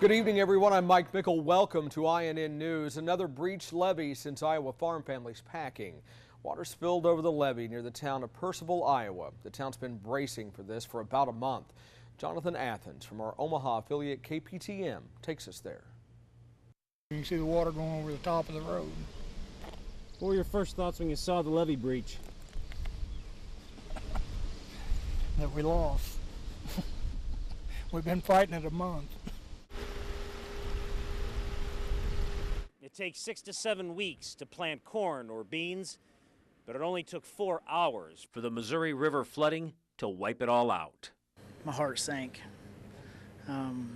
Good evening, everyone. I'm Mike Mickle. Welcome to INN News. Another breached levee since Iowa farm families packing. Water spilled over the levee near the town of Percival, Iowa. The town's been bracing for this for about a month. Jonathan Athens from our Omaha affiliate KPTM takes us there. You can see the water going over the top of the road. What were your first thoughts when you saw the levee breach? That we lost. We've been fighting it a month. It takes 6 to 7 weeks to plant corn or beans, but it only took 4 hours for the Missouri River flooding to wipe it all out. My heart sank.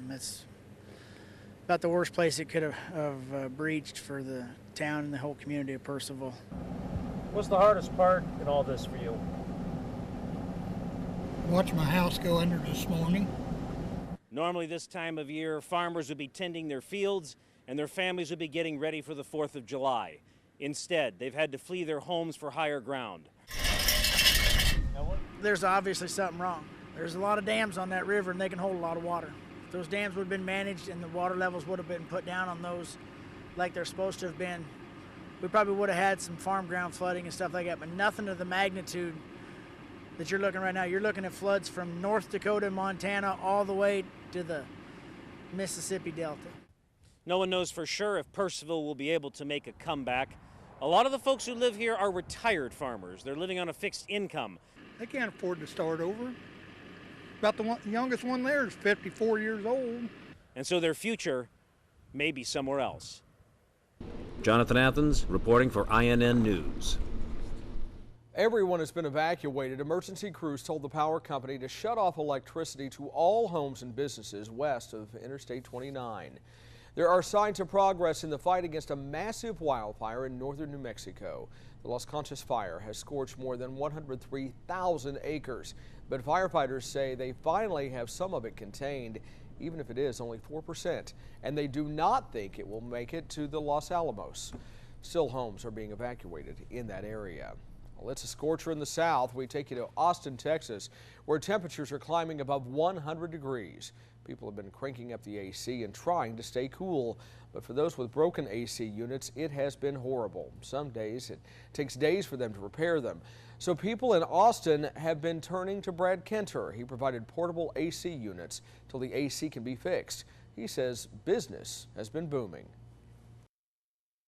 It's about the worst place it could have breached for the town and the whole community of Percival. What's the hardest part in all this for you? Watched my house go under this morning. Normally this time of year, farmers would be tending their fields and their families would be getting ready for the 4th of July. Instead, they've had to flee their homes for higher ground. There's obviously something wrong. There's a lot of dams on that river and they can hold a lot of water. If those dams would have been managed and the water levels would have been put down on those like they're supposed to have been, we probably would have had some farm ground flooding and stuff like that, but nothing of the magnitude that you're looking right now. You're looking at floods from North Dakota and Montana all the way to the Mississippi Delta. No one knows for sure if Percival will be able to make a comeback. A lot of the folks who live here are retired farmers. They're living on a fixed income. They can't afford to start over. About the youngest one there is 54 years old. And so their future may be somewhere else. Jonathan Athens reporting for INN News. Everyone has been evacuated. Emergency crews told the power company to shut off electricity to all homes and businesses west of Interstate 29. There are signs of progress in the fight against a massive wildfire in northern New Mexico. The Las Conchas fire has scorched more than 103,000 acres, but firefighters say they finally have some of it contained, even if it is only 4%, and they do not think it will make it to the Los Alamos. Still, homes are being evacuated in that area. Well, it's a scorcher in the south. We take you to Austin, Texas, where temperatures are climbing above 100 degrees. People have been cranking up the AC and trying to stay cool. But for those with broken AC units, it has been horrible. Some days it takes days for them to repair them. So people in Austin have been turning to Brad Kenter. He provided portable AC units till the AC can be fixed. He says business has been booming.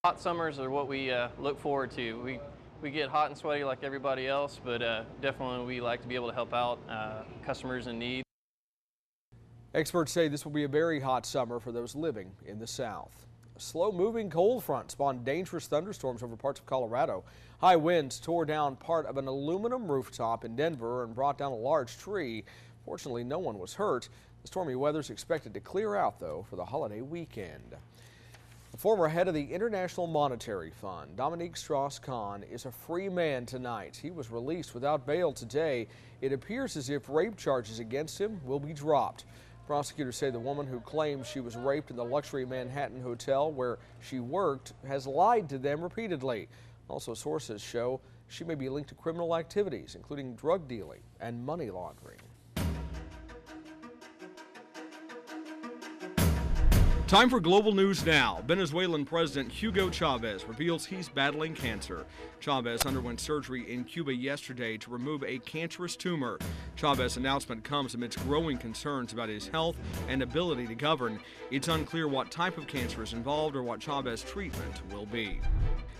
Hot summers are what we look forward to. We get hot and sweaty like everybody else, but definitely we like to be able to help out customers in need. Experts say this will be a very hot summer for those living in the south. A slow-moving cold front spawned dangerous thunderstorms over parts of Colorado. High winds tore down part of an aluminum rooftop in Denver and brought down a large tree. Fortunately, no one was hurt. The stormy weather is expected to clear out, though, for the holiday weekend. The former head of the International Monetary Fund, Dominique Strauss-Kahn, is a free man tonight. He was released without bail today. It appears as if rape charges against him will be dropped. Prosecutors say the woman who claims she was raped in the luxury Manhattan hotel where she worked has lied to them repeatedly. Also, sources show she may be linked to criminal activities, including drug dealing and money laundering. Time for global news now. Venezuelan President Hugo Chavez reveals he's battling cancer. Chavez underwent surgery in Cuba yesterday to remove a cancerous tumor. Chavez's announcement comes amidst growing concerns about his health and ability to govern. It's unclear what type of cancer is involved or what Chavez's treatment will be.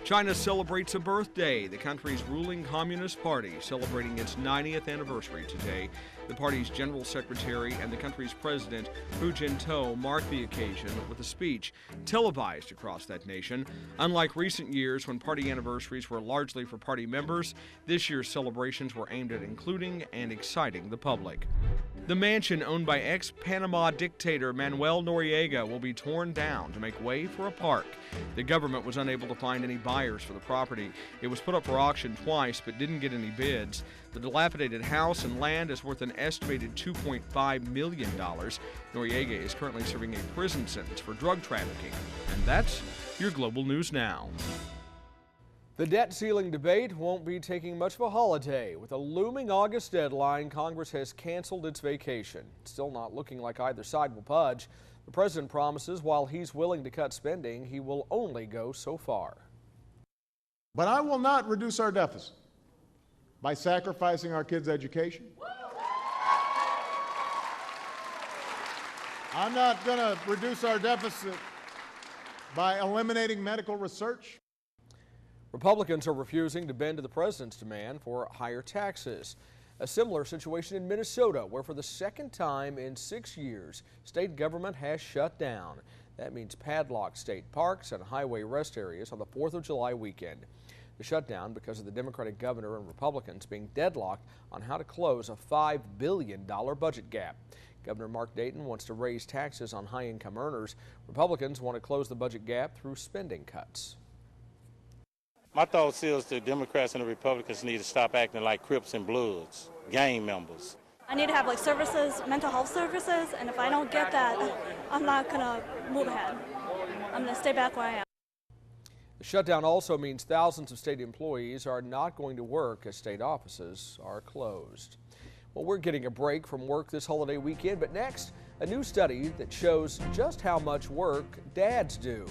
China celebrates a birthday. The country's ruling Communist Party celebrating its 90th anniversary today. The party's general secretary and the country's president, Hu Jintao, marked the occasion with a speech televised across that nation. Unlike recent years when party anniversaries were largely for party members, this year's celebrations were aimed at including and exciting the public. The mansion owned by ex-Panama dictator Manuel Noriega will be torn down to make way for a park. The government was unable to find any buyers for the property. It was put up for auction twice but didn't get any bids. The dilapidated house and land is worth an estimated $2.5 million. Noriega is currently serving a prison sentence for drug trafficking. And that's your Global News Now. The debt ceiling debate won't be taking much of a holiday. With a looming August deadline, Congress has canceled its vacation. It's still not looking like either side will budge. The president promises while he's willing to cut spending, he will only go so far. But I will not reduce our deficit by sacrificing our kids' education. I'm not going to reduce our deficit by eliminating medical research. Republicans are refusing to bend to the president's demand for higher taxes. A similar situation in Minnesota, where for the second time in 6 years, state government has shut down. That means padlocked state parks and highway rest areas on the 4th of July weekend. The shutdown because of the Democratic governor and Republicans being deadlocked on how to close a $5 billion budget gap. Governor Mark Dayton wants to raise taxes on high-income earners. Republicans want to close the budget gap through spending cuts. My thoughts is the Democrats and the Republicans need to stop acting like Crips and Bloods, gang members. I need to have services, mental health services, and if I don't get that, I'm not going to move ahead. I'm going to stay back where I am. The shutdown also means thousands of state employees are not going to work as state offices are closed. Well, we're getting a break from work this holiday weekend, but next, a new study that shows just how much work dads do.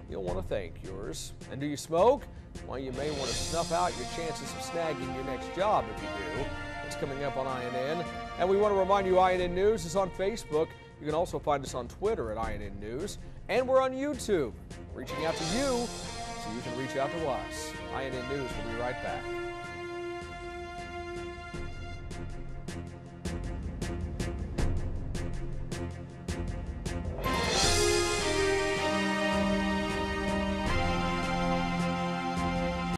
You'll want to thank yours. And do you smoke? Well, you may want to snuff out your chances of snagging your next job if you do. It's coming up on INN. And we want to remind you INN News is on Facebook. You can also find us on Twitter at INN News. And we're on YouTube, reaching out to you so you can reach out to us. INN News will be right back.